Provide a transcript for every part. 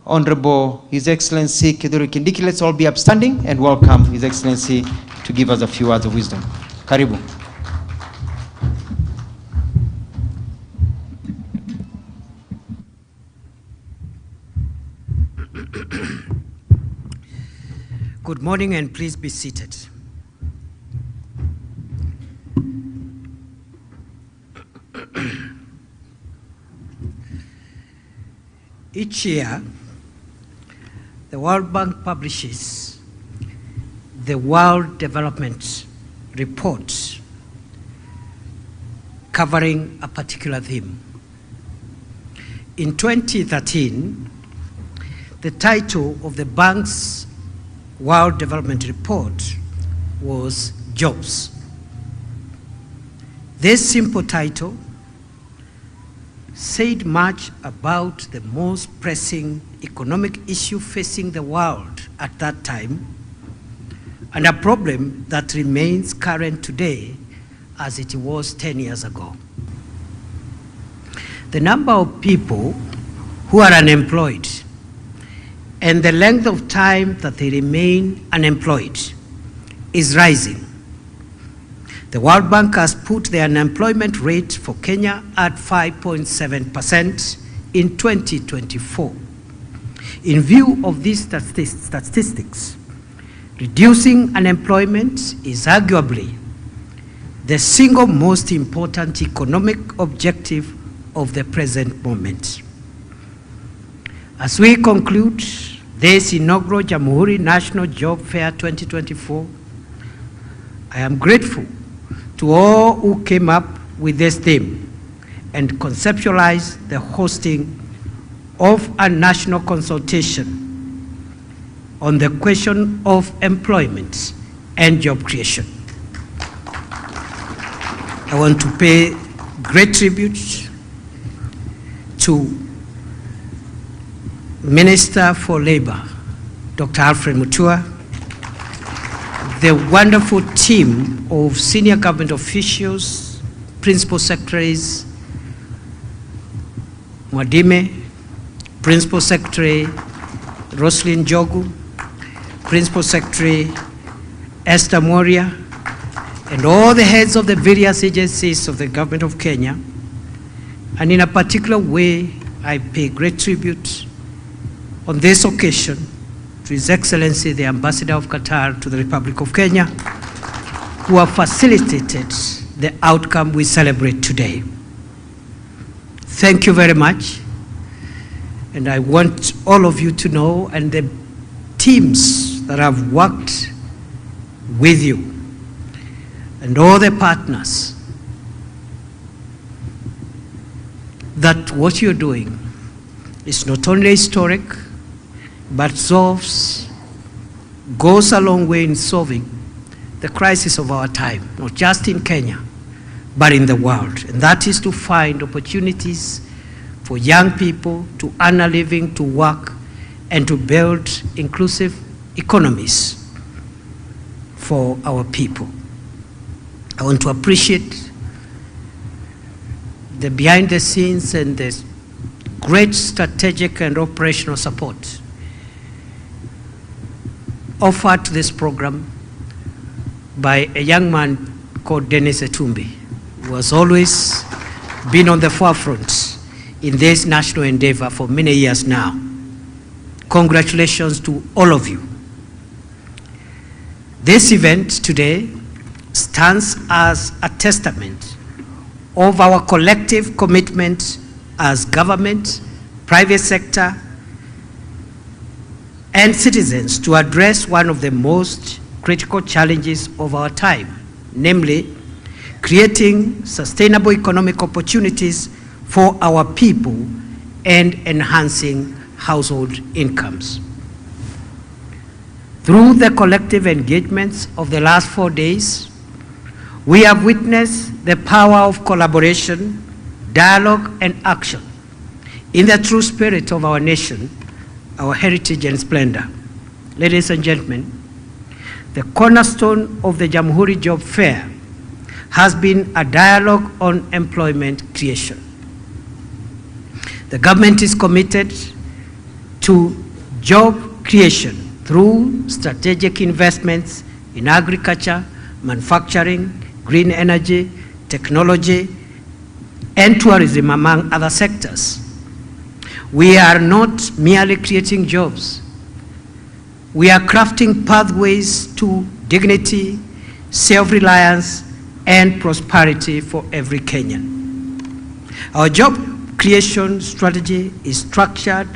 Honorable His Excellency Kindiki. Let's all be upstanding and welcome His Excellency to give us a few words of wisdom. Karibu. Good morning, and please be seated. Each year, the World Bank publishes the World Development Report covering a particular theme. In 2013, the title of the bank's World Development Report was Jobs. This simple title said much about the most pressing economic issue facing the world at that time, and a problem that remains current today as it was 10 years ago. The number of people who are unemployed and the length of time that they remain unemployed is rising. The World Bank has put the unemployment rate for Kenya at 5.7% in 2024. In view of these statistics, reducing unemployment is arguably the single most important economic objective of the present moment. As we conclude this inaugural Jamhuri National Job Fair 2024, I am grateful to all who came up with this theme and conceptualized the hosting of a national consultation on the question of employment and job creation. I want to pay great tribute to Minister for Labor, Dr. Alfred Mutua, the wonderful team of senior government officials, principal secretaries, Mwadime, Principal Secretary Roslyn Jogu, Principal Secretary Esther Moria, and all the heads of the various agencies of the government of Kenya. And in a particular way, I pay great tribute on this occasion to His Excellency the Ambassador of Qatar to the Republic of Kenya, who have facilitated the outcome we celebrate today. Thank you very much. And I want all of you to know, and the teams that have worked with you, and all the partners, that what you're doing is not only historic, but goes a long way in solving the crisis of our time, not just in Kenya, but in the world. And that is to find opportunities for young people to earn a living, to work, and to build inclusive economies for our people. I want to appreciate the behind the scenes and the great strategic and operational support offered to this program by a young man called Dennis Etumbi, who has always been on the forefront in this national endeavor for many years now. Congratulations to all of you. This event today stands as a testament of our collective commitment as government, private sector, and citizens to address one of the most critical challenges of our time, namely creating sustainable economic opportunities for our people and enhancing household incomes. Through the collective engagements of the last 4 days, we have witnessed the power of collaboration, dialogue, and action in the true spirit of our nation, our heritage and splendor. Ladies and gentlemen, the cornerstone of the Jamhuri Job Fair has been a dialogue on employment creation. The government is committed to job creation through strategic investments in agriculture, manufacturing, green energy, technology, and tourism, among other sectors. We are not merely creating jobs. We are crafting pathways to dignity, self-reliance, and prosperity for every Kenyan. Our job creation strategy is structured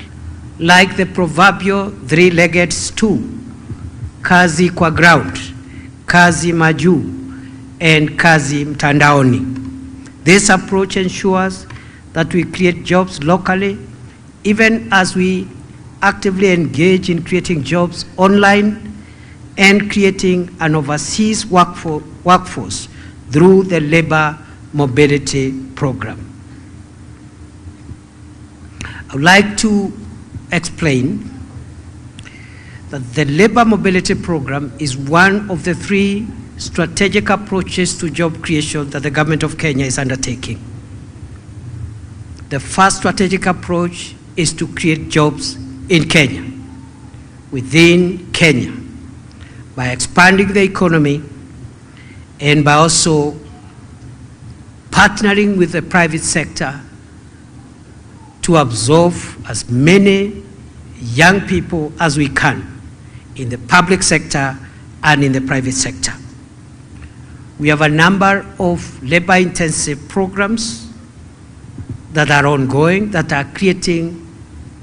like the proverbial three-legged stool: kazi kwa ground, kazi majuu, and kazi mtandaoni. This approach ensures that we create jobs locally, even as we actively engage in creating jobs online and creating an overseas workforce through the labor mobility program. I would like to explain that the labor mobility program is one of the three strategic approaches to job creation that the government of Kenya is undertaking. The first strategic approach is to create jobs in Kenya, within Kenya, by expanding the economy and by also partnering with the private sector to absorb as many young people as we can in the public sector and in the private sector. We have a number of labor-intensive programs that are ongoing, that are creating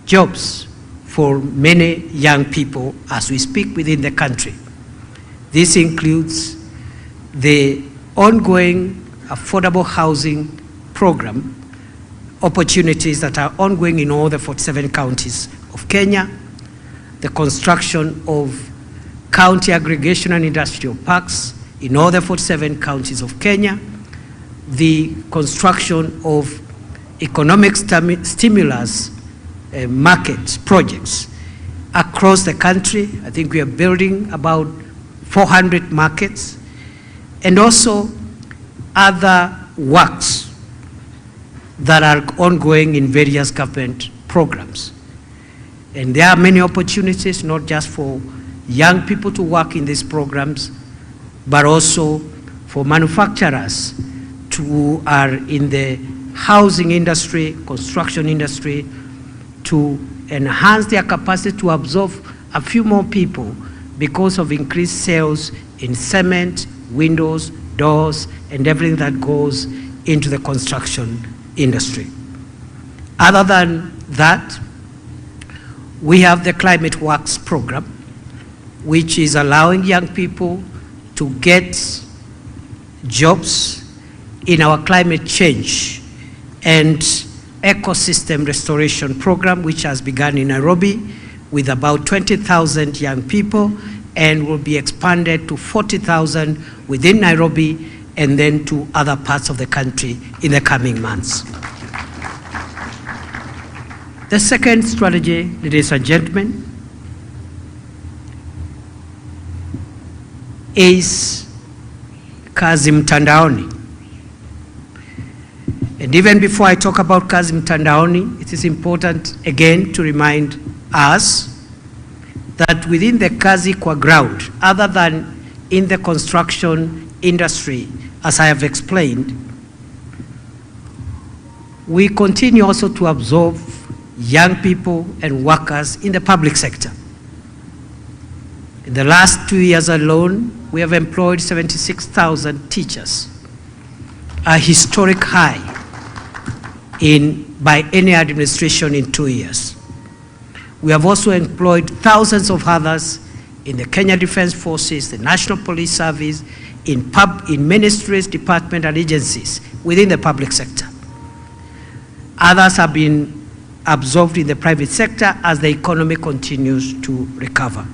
jobs for many young people as we speak within the country. This includes the ongoing affordable housing program opportunities that are ongoing in all the 47 counties of Kenya, the construction of county aggregation and industrial parks in all the 47 counties of Kenya, the construction of economic stimulus market projects across the country. I think we are building about 400 markets, and also other works that are ongoing in various government programs. And there are many opportunities, not just for young people to work in these programs, but also for manufacturers who are in the housing industry, construction industry, to enhance their capacity to absorb a few more people because of increased sales in cement, windows, doors, and everything that goes into the construction industry. Other than that, we have the Climate Works program, which is allowing young people to get jobs in our climate change and ecosystem restoration program, which has begun in Nairobi with about 20,000 young people and will be expanded to 40,000 within Nairobi and then to other parts of the country in the coming months. The second strategy, ladies and gentlemen, is kazi mtandaoni. And even before I talk about kazi mtandaoni, it is important again to remind us that within the kazi kwa ground, other than in the construction industry, as I have explained, we continue also to absorb young people and workers in the public sector. In the last 2 years alone, we have employed 76,000 teachers, a historic high by any administration in 2 years. We have also employed thousands of others in the Kenya Defense Forces, the National Police Service, in ministries, departments, and agencies within the public sector. Others have been absorbed in the private sector as the economy continues to recover.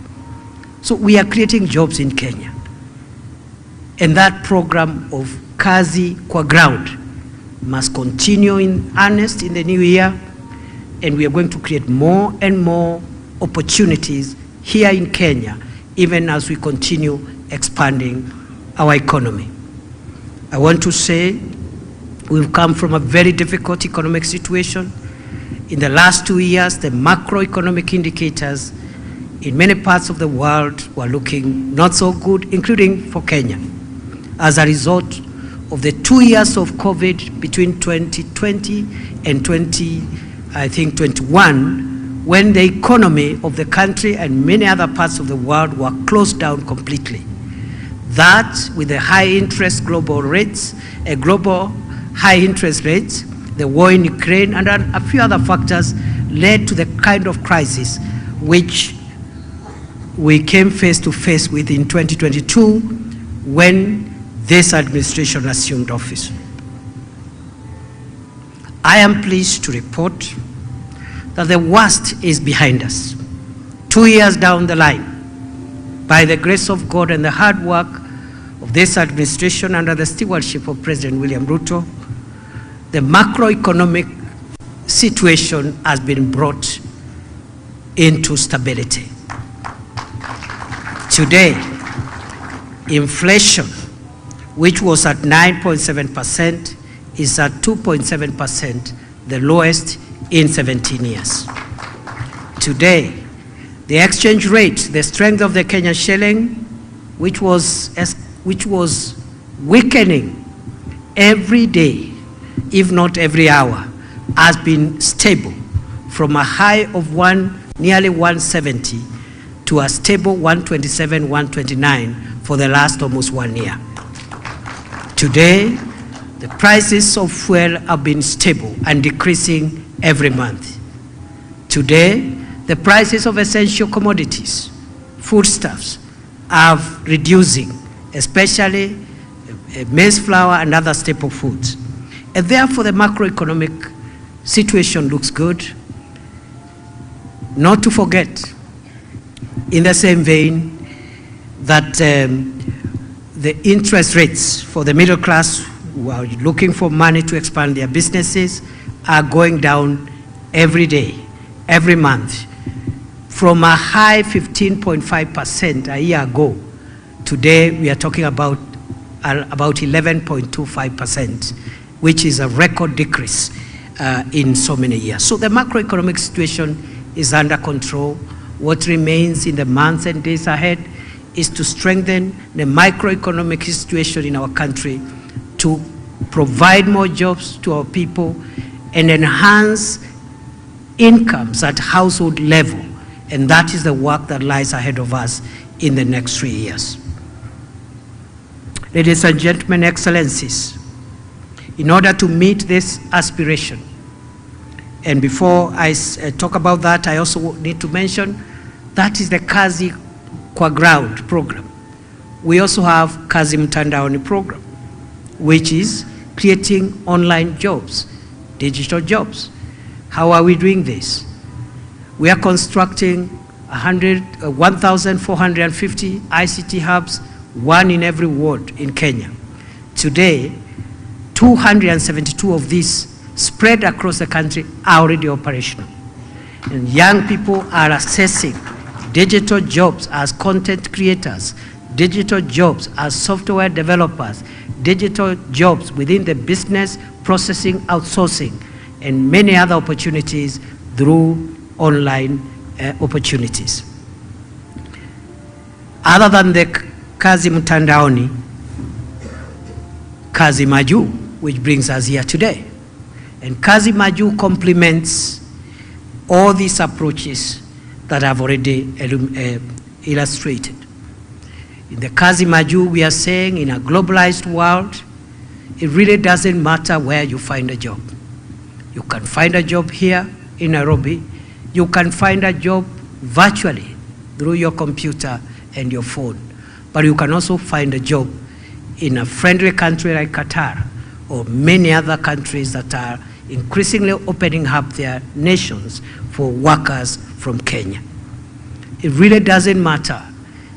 So we are creating jobs in Kenya. And that program of kazi kwa ground must continue in earnest in the new year, and we are going to create more and more opportunities here in Kenya, even as we continue expanding our economy. I want to say we've come from a very difficult economic situation In the last 2 years, the macroeconomic indicators in many parts of the world were looking not so good, including for Kenya, as a result of the 2 years of COVID between 2020 and 2021, when the economy of the country and many other parts of the world were closed down completely. That, with the high interest global rates, global high interest rates, the war in Ukraine, and a few other factors led to the kind of crisis which we came face to face with in 2022 when this administration assumed office. I am pleased to report that the worst is behind us. 2 years down the line, by the grace of God and the hard work of this administration under the stewardship of President William Ruto, the macroeconomic situation has been brought into stability. Today, inflation, which was at 9.7%, is at 2.7%, the lowest in 17 years. Today, the exchange rate, the strength of the Kenyan shilling, which was weakening every day, if not every hour, has been stable from a high of nearly 170 to a stable 127, 129 for the last almost 1 year. Today, the prices of fuel have been stable and decreasing every month. Today, the prices of essential commodities, foodstuffs, are reducing, especially maize flour and other staple foods. And therefore, the macroeconomic situation looks good. Not to forget, in the same vein, that the interest rates for the middle class who are looking for money to expand their businesses are going down every day, every month. From a high 15.5% a year ago, today we are talking about 11.25%, which is a record decrease in so many years. So the macroeconomic situation is under control. What remains in the months and days ahead is to strengthen the microeconomic situation in our country, to provide more jobs to our people and enhance incomes at household level. And that is the work that lies ahead of us in the next 3 years. Ladies and gentlemen, excellencies, in order to meet this aspiration, and before I talk about that, I also need to mention that is the Kazi Kwa Ground program. We also have Kazi Mtandaoni program, which is creating online jobs, digital jobs. How are we doing this? We are constructing 1,450 ICT hubs, one in every ward in Kenya. Today, 272 of these spread across the country are already operational. And young people are accessing digital jobs as content creators, digital jobs as software developers, digital jobs within the business processing outsourcing, and many other opportunities through online opportunities. Other than the Kazi Mtandaoni, Kazi Maju, which brings us here today. And Kazi Maju complements all these approaches that I've already illustrated. In the Kazi Maju, we are saying in a globalized world, it really doesn't matter where you find a job. You can find a job here in Nairobi. You can find a job virtually through your computer and your phone. But you can also find a job in a friendly country like Qatar or many other countries that are increasingly opening up their nations for workers from Kenya. It really doesn't matter.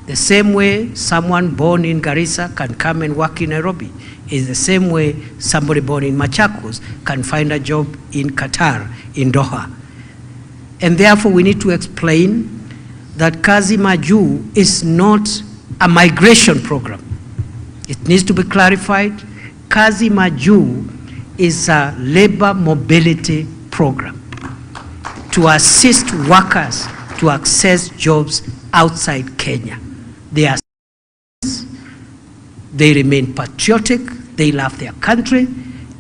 The same way someone born in Garissa can come and work in Nairobi is the same way somebody born in Machakos can find a job in Qatar, in Doha. And therefore we need to explain that Kazi Maju is not a migration program. It needs to be clarified. Kazi Maju is a labor mobility program. to assist workers to access jobs outside Kenya. They remain patriotic, they love their country,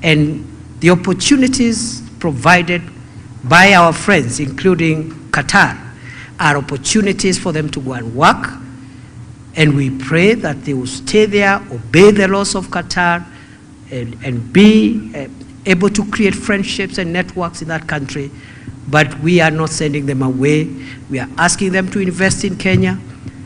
and the opportunities provided by our friends, including Qatar, are opportunities for them to go and work, and we pray that they will stay there, obey the laws of Qatar, and be able to create friendships and networks in that country. But we are not sending them away. We are asking them to invest in Kenya,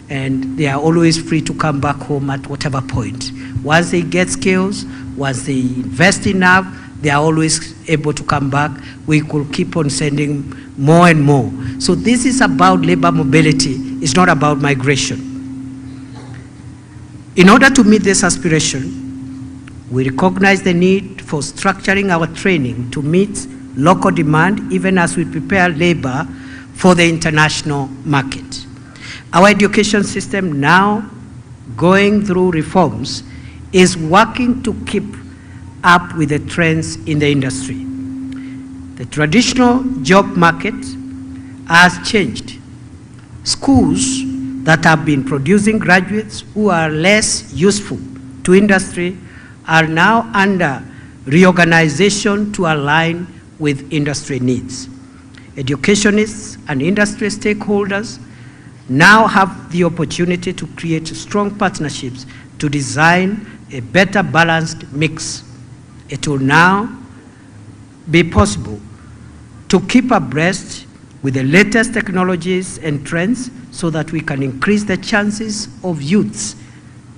and they are always free to come back home at whatever point. Once they get skills, once they invest enough, they are always able to come back. We could keep on sending more and more. So this is about labor mobility. It's not about migration. In order to meet this aspiration, we recognize the need for structuring our training to meet local demand, even as we prepare labor for the international market. Our education system, now going through reforms, is working to keep up with the trends in the industry. The traditional job market has changed. Schools that have been producing graduates who are less useful to industry are now under reorganization to align with industry needs. Educationists and industry stakeholders now have the opportunity to create strong partnerships to design a better balanced mix. It will now be possible to keep abreast with the latest technologies and trends so that we can increase the chances of youths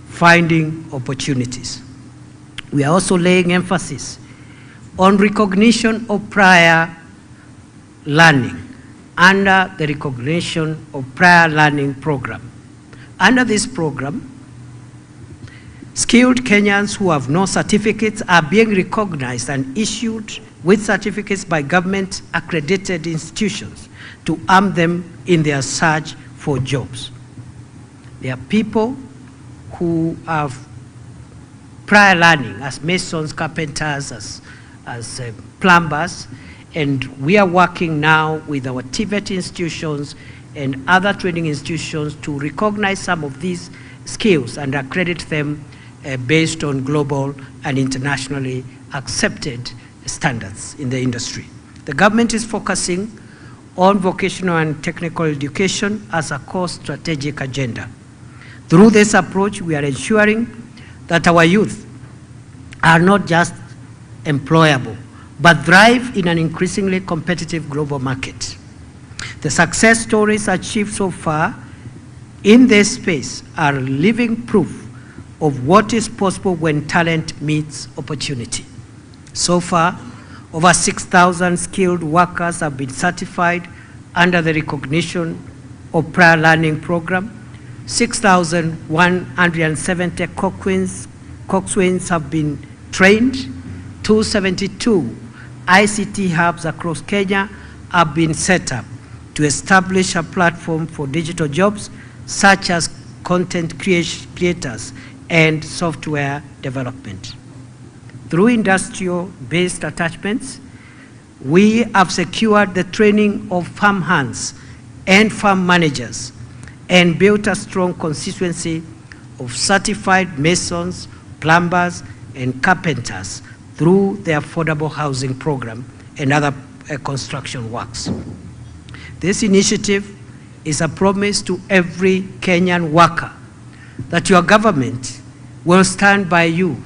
finding opportunities. We are also laying emphasis on recognition of prior learning under the recognition of prior learning program. Under this program, skilled Kenyans who have no certificates are being recognized and issued with certificates by government accredited institutions to arm them in their search for jobs. There are people who have prior learning as masons, carpenters, as plumbers, and we are working now with our TVET institutions and other training institutions to recognize some of these skills and accredit them based on global and internationally accepted standards in the industry. The government is focusing on vocational and technical education as a core strategic agenda. Through this approach, we are ensuring that our youth are not just employable, but thrive in an increasingly competitive global market. The success stories achieved so far in this space are living proof of what is possible when talent meets opportunity. So far, over 6,000 skilled workers have been certified under the recognition of prior learning program. 6,170 coxswains have been trained. 272 ICT hubs across Kenya have been set up to establish a platform for digital jobs such as content creators and software development. Through industrial-based attachments, we have secured the training of farm hands and farm managers and built a strong constituency of certified masons, plumbers, and carpenters through the affordable housing program and other construction works. This initiative is a promise to every Kenyan worker that your government will stand by you,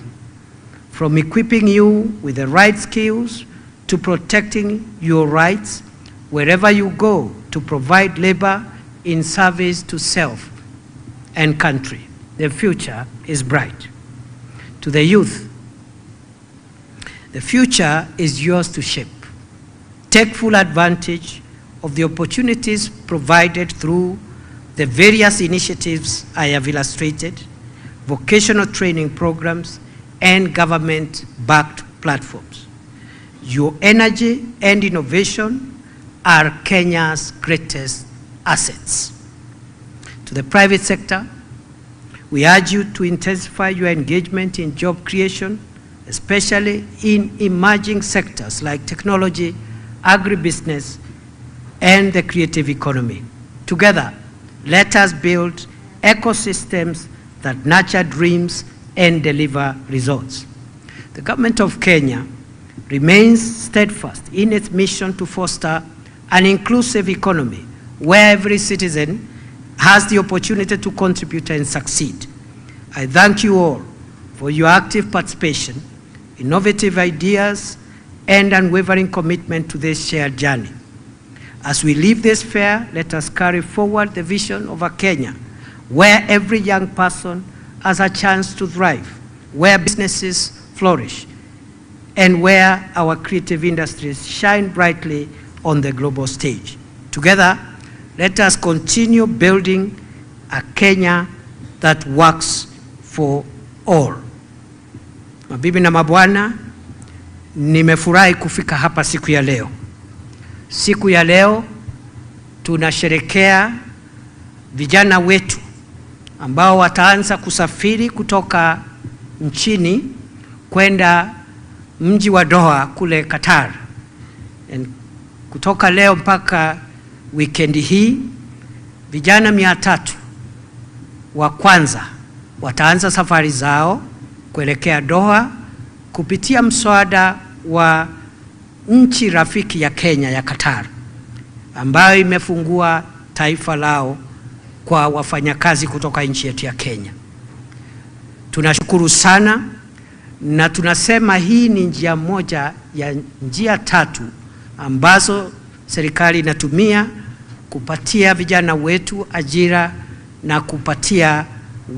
from equipping you with the right skills to protecting your rights wherever you go to provide labor in service to self and country. The future is bright. To the youth, the future is yours to shape. Take full advantage of the opportunities provided through the various initiatives I have illustrated, vocational training programs, and government-backed platforms. Your energy and innovation are Kenya's greatest assets. To the private sector, we urge you to intensify your engagement in job creation, especially in emerging sectors like technology, agribusiness, and the creative economy. Together, let us build ecosystems that nurture dreams and deliver results. The government of Kenya remains steadfast in its mission to foster an inclusive economy where every citizen has the opportunity to contribute and succeed. I thank you all for your active participation, innovative ideas, and unwavering commitment to this shared journey. As we leave this fair, let us carry forward the vision of a Kenya where every young person has a chance to thrive, where businesses flourish, and where our creative industries shine brightly on the global stage. Together, let us continue building a Kenya that works for all. Mabibi na mabwana, nimefurahi kufika hapa siku ya leo. Siku ya leo tunasherekea vijana wetu ambao wataanza kusafiri kutoka nchini kwenda mji wa Doha kule Qatar. Kutoka leo mpaka wikendi hii, vijana 300 wa kwanza wataanza safari zao kuelekea Doha kupitia mswada wa nchi rafiki ya Kenya ya Qatar, ambayo imefungua taifa lao kwa wafanyakazi kutoka nchi yetu ya Kenya. Tunashukuru sana na tunasema hii ni njia moja ya njia 3 ambazo serikali inatumia kupatia vijana wetu ajira na kupatia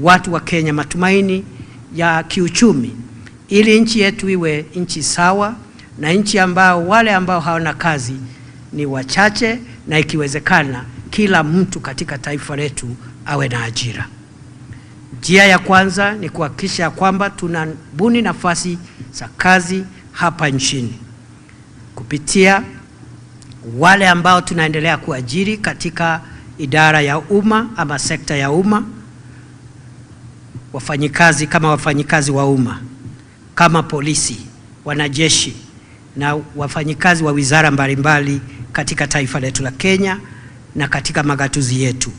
watu wa Kenya matumaini ya kiuchumi, ili nchi yetu iwe nchi sawa na nchi ambao wale ambao hawana kazi ni wachache, na ikiwezekana kila mtu katika taifa letu awe na ajira. Njia ya kwanza ni kuhakikisha kwamba tunabuni nafasi za kazi hapa nchini kupitia wale ambao tunaendelea kuajiri katika idara ya umma ama sekta ya umma, wafanyikazi kama wafanyikazi wa umma, kama polisi, wanajeshi na wafanyikazi wa wizara mbalimbali katika taifa letu la Kenya na katika magatuzi yetu.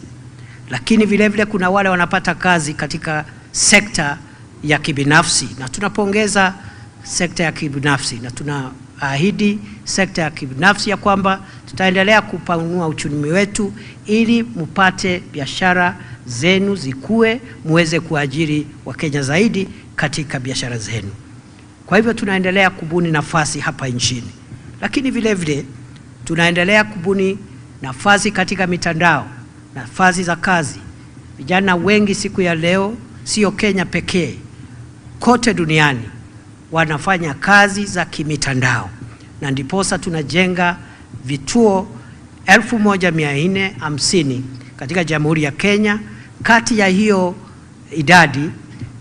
Lakini vile vile kuna wale wanapata kazi katika sekta ya kibinafsi, na tunapongeza sekta ya kibinafsi na tunaahidi sekta ya kibinafsi ya kwamba tutaendelea kupanua uchumi wetu ili mpate biashara zenu zikue, muweze kuajiri Wakenya zaidi katika biashara zenu. Kwa hivyo tunaendelea kubuni nafasi hapa nchini, lakini vile vile tunaendelea kubuni nafasi katika mitandao, nafasi za kazi. Vijana wengi siku ya leo, sio Kenya pekee, kote duniani wanafanya kazi za kimitandao, na ndiposa tunajenga vituo 1450 katika Jamhuri ya Kenya. Kati ya hiyo idadi,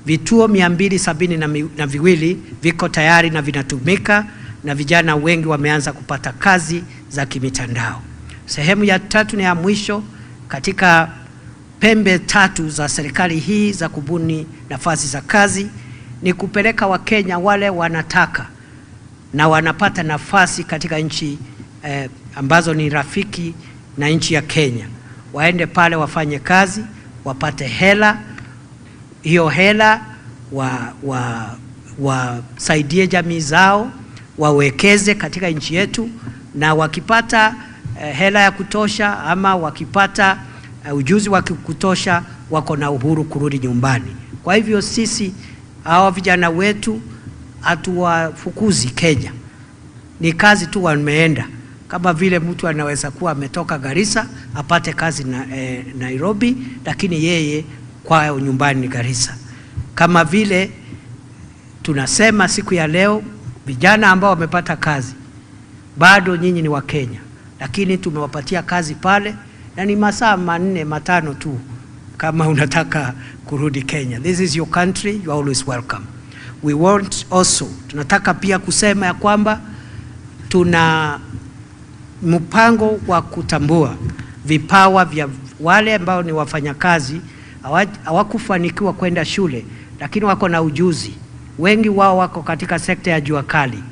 vituo 272 viko tayari na vinatumika, na vijana wengi wameanza kupata kazi za kimitandao. Sehemu ya 3 na ya mwisho katika pembe 3 za serikali hii za kubuni nafasi za kazi ni kupeleka Wakenya wale wanataka na wanapata nafasi katika nchi ambazo ni rafiki na nchi ya Kenya, waende pale wafanye kazi, wapate hela. Hiyo hela wasaidie jamii zao, wawekeze katika nchi yetu, na wakipata hela ya kutosha ama wakipata ujuzi wa kutosha, wako na uhuru kurudi nyumbani. Kwa hivyo sisi hawa vijana wetu hatuwafukuzi Kenya, ni kazi tu wameenda. Kama vile mtu anaweza kuwa ametoka Garissa apate kazi Nairobi, lakini yeye kwao nyumbani ni Garissa. Kama vile tunasema siku ya leo, vijana ambao wamepata kazi, bado nyinyi ni wa Kenya, lakini tumewapatia kazi pale, na ni masaa 4-5 tu kama unataka kurudi Kenya. This is your country, you are always welcome. We want also, tunataka pia kusema ya kwamba tuna mpango wa kutambua vipawa vya wale ambao ni wafanyakazi hawakufanikiwa kwenda shule, lakini wako na ujuzi. Wengi wao wako katika sekta ya jua kali,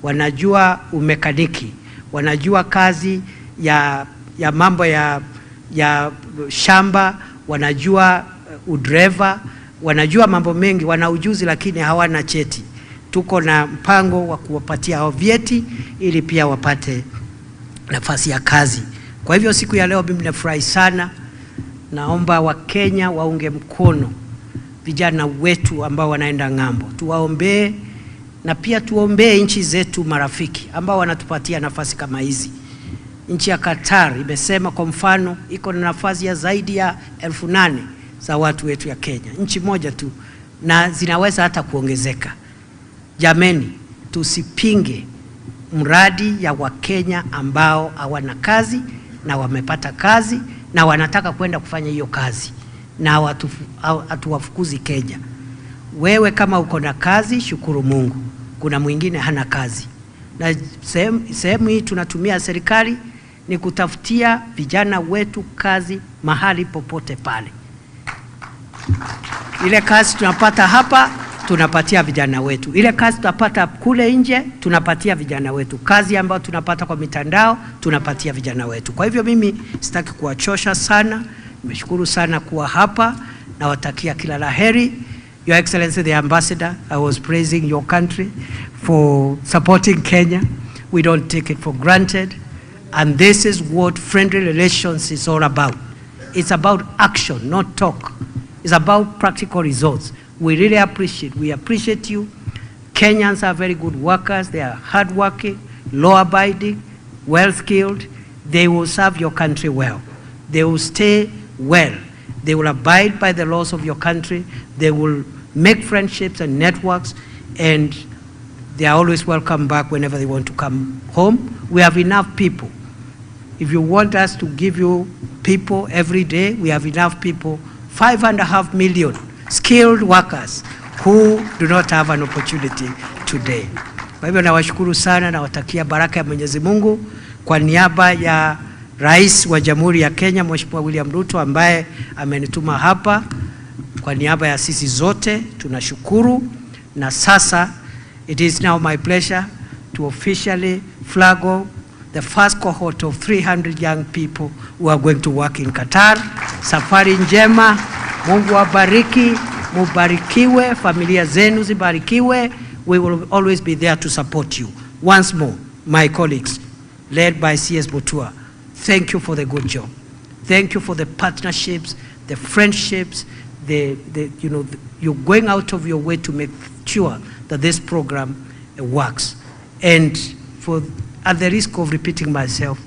wanajua umekaniki, wanajua kazi ya ya mambo ya shamba, wanajua udreva, wanajua mambo mengi, wana ujuzi lakini hawana cheti. Tuko na mpango wa kuwapatia hao vyeti ili pia wapate nafasi ya kazi. Kwa hivyo siku ya leo mimi nafurahi sana. Naomba Wakenya waunge mkono vijana wetu ambao wanaenda ng'ambo. Tuwaombee na pia tuombee nchi zetu marafiki ambao wanatupatia nafasi kama hizi. Nchi ya Qatar imesema kwa mfano iko na nafasi ya zaidi ya 8,000 za watu wetu ya Kenya. Nchi moja tu, na zinaweza hata kuongezeka. Jameni, tusipinge mradi ya Wakenya ambao hawana kazi na wamepata kazi na wanataka kwenda kufanya hiyo kazi, na hatuwafukuzi Kenya. Wewe kama uko na kazi, shukuru Mungu. Kuna mwingine hana kazi. Na sehemu hii tunatumia serikali ni kutafutia vijana wetu kazi mahali popote pale. Ile kazi tunapata hapa, tunapatia vijana wetu. Ile kazi tunapata kule nje, tunapatia vijana wetu. Kazi ambayo tunapata kwa mitandao, tunapatia vijana wetu. Kwa hivyo mimi sitaki kuwachosha sana. Nimeshukuru sana kuwa hapa, na watakia kila laheri. Your Excellency the Ambassador, I was praising your country for supporting Kenya. We don't take it for granted. And this is what friendly relations is all about. It's about action, not talk. It's about practical results. We really appreciate you. Kenyans are very good workers. They are hardworking, law-abiding, well-skilled. They will serve your country well. They will stay well. They will abide by the laws of your country. They will make friendships and networks, and they are always welcome back whenever they want to come home. We have enough people. If you want us to give you people every day, we have enough people, 5.5 million skilled workers who do not have an opportunity today. Kwa hivyo nawashukuru sana, na watakia baraka ya Mwenyezi Mungu kwa niaba ya Rais wa Jamhuri ya Kenya Mheshimiwa William Ruto ambaye amenituma hapa. Kwa niaba ya sisi zote tunashukuru, na sasa it is now my pleasure to officially flag off the first cohort of 300 young people who are going to work in Qatar. Safari njema, Mungu awabariki, mubarikiwe, familia zenu zibarikiwe. We will always be there to support you. Once more, my colleagues, led by CS Butua, thank you for the good job. Thank you for the partnerships, the friendships, you're going out of your way to make sure that this program works. And at the risk of repeating myself,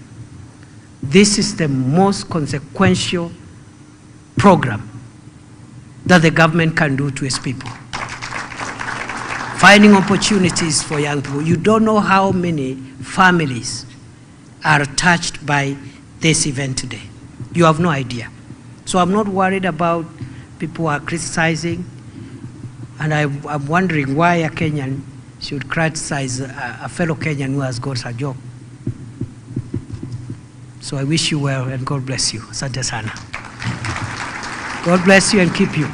this is the most consequential program that the government can do to its people. Finding opportunities for young people. You don't know how many families are touched by this event today. You have no idea. So I'm not worried about people are criticizing, and I'm wondering why a Kenyan should criticize a fellow Kenyan who has got a job. So I wish you well, and God bless you. Asante sana. God bless you and keep you.